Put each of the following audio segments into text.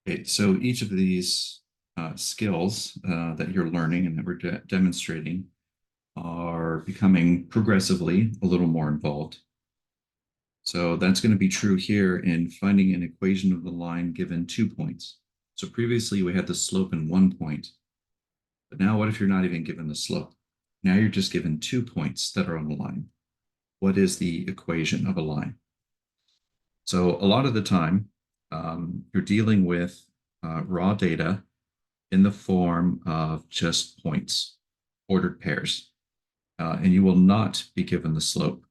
Okay, so each of these skills that you're learning and that we're demonstrating are becoming progressively a little more involved. So that's going to be true here in finding an equation of the line given 2 points. So previously we had the slope in 1 point, but now what if you're not even given the slope? Now you're just given 2 points that are on the line. What is the equation of a line? So a lot of the time, you're dealing with raw data in the form of just points, ordered pairs, and you will not be given the slope.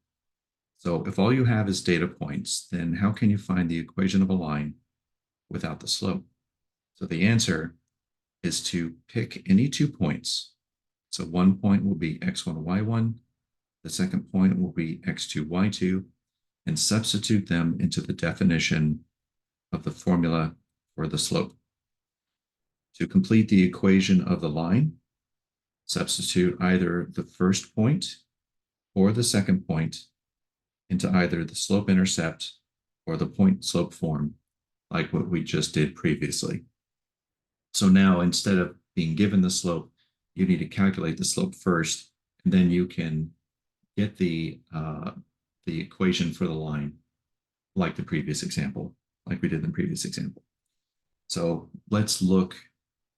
So if all you have is data points, then how can you find the equation of a line without the slope? So the answer is to pick any 2 points. So one point will be x1, y1. The second point will be x2, y2, and substitute them into the definition of the formula for the slope. To complete the equation of the line, substitute either the first point or the second point into either the slope-intercept or the point-slope form, like what we just did previously. So now, instead of being given the slope, you need to calculate the slope first, and then you can get the equation for the line, like the previous example, like we did in the previous example. So let's look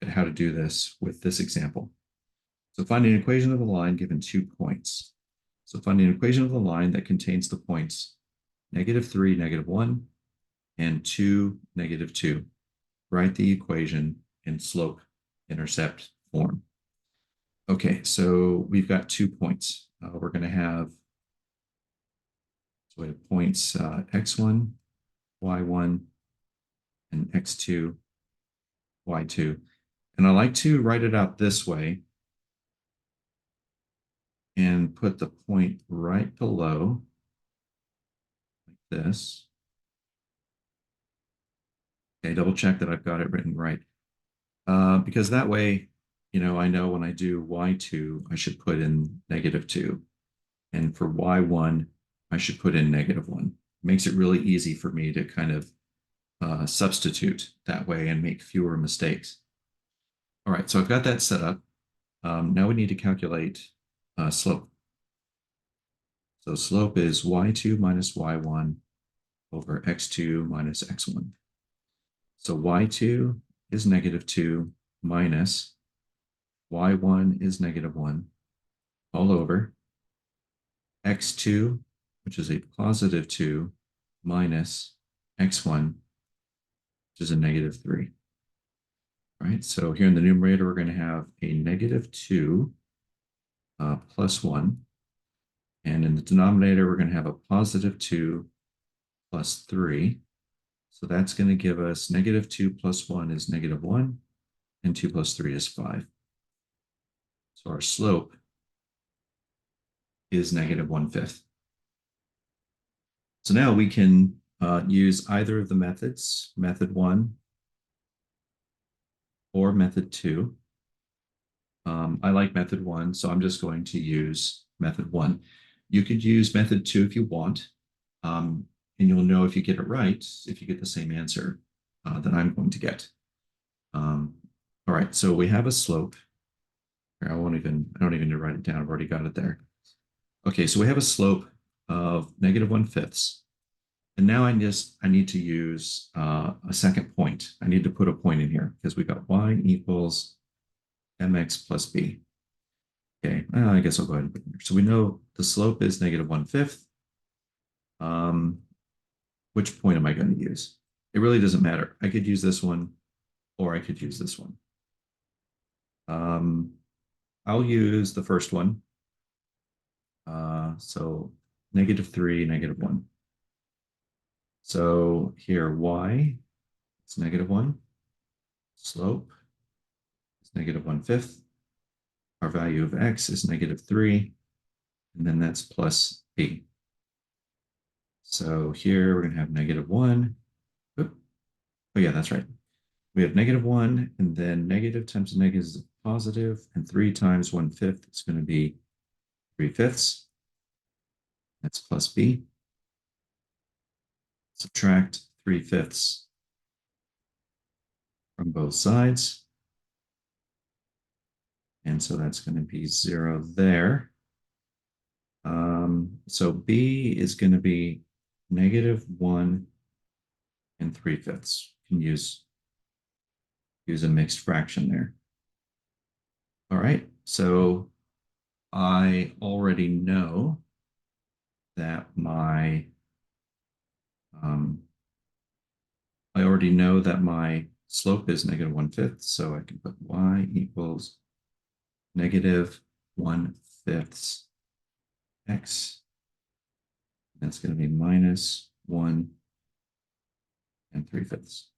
at how to do this with this example. So find an equation of the line given 2 points. So find an equation of the line that contains the points -3, -1, and 2, -2. Write the equation in slope-intercept form. Okay, so we've got 2 points. We're going to have so we have points x1, y1, and x2, y2. And I like to write it out this way and put the point right below, like this. Okay, double check that I've got it written right. Because that way, I know when I do y2, I should put in -2. And for y1, I should put in -1. Makes it really easy for me to kind of substitute that way and make fewer mistakes. All right, so I've got that set up. Now we need to calculate slope. So slope is y2 minus y1 over x2 minus x1. So y2 is -2 minus y1 is -1 all over x2, which is a +2, minus x1, which is a -3. All right, so here in the numerator, we're going to have a -2 plus 1. And in the denominator, we're going to have a +2 plus 3. So that's going to give us -2 plus 1 is -1, and 2 plus 3 is 5. So our slope is -1/5. So now we can use either of the methods, method 1 or method 2. I like method 1, so I'm just going to use method 1. You could use method 2 if you want, and you'll know if you get it right, if you get the same answer that I'm going to get. All right, so we have a slope. I don't even need to write it down. I've already got it there. Okay, so we have a slope of -1/5. And now I need to use a second point. I need to put a point in here because we got y equals mx plus b. Okay, I guess I'll go ahead and put it here. So we know the slope is -1/5. Which point am I going to use? It really doesn't matter. I could use this one, or I could use this one. I'll use the first one. So -3, -1. So here, y is -1. Slope is -1/5. Our value of x is -3. And then that's plus b. So here we're going to have -1. Oh yeah, that's right. We have -1, and then negative times negative is positive, and 3 times 1/5 is going to be 3/5. That's plus b. Subtract 3/5 from both sides. And so that's going to be 0 there. So B is going to be -1 and 3/5. You can use a mixed fraction there. All right, so I already know that my slope is -1/5, so I can put y equals -1/5 x. That's going to be -1 and 3/5.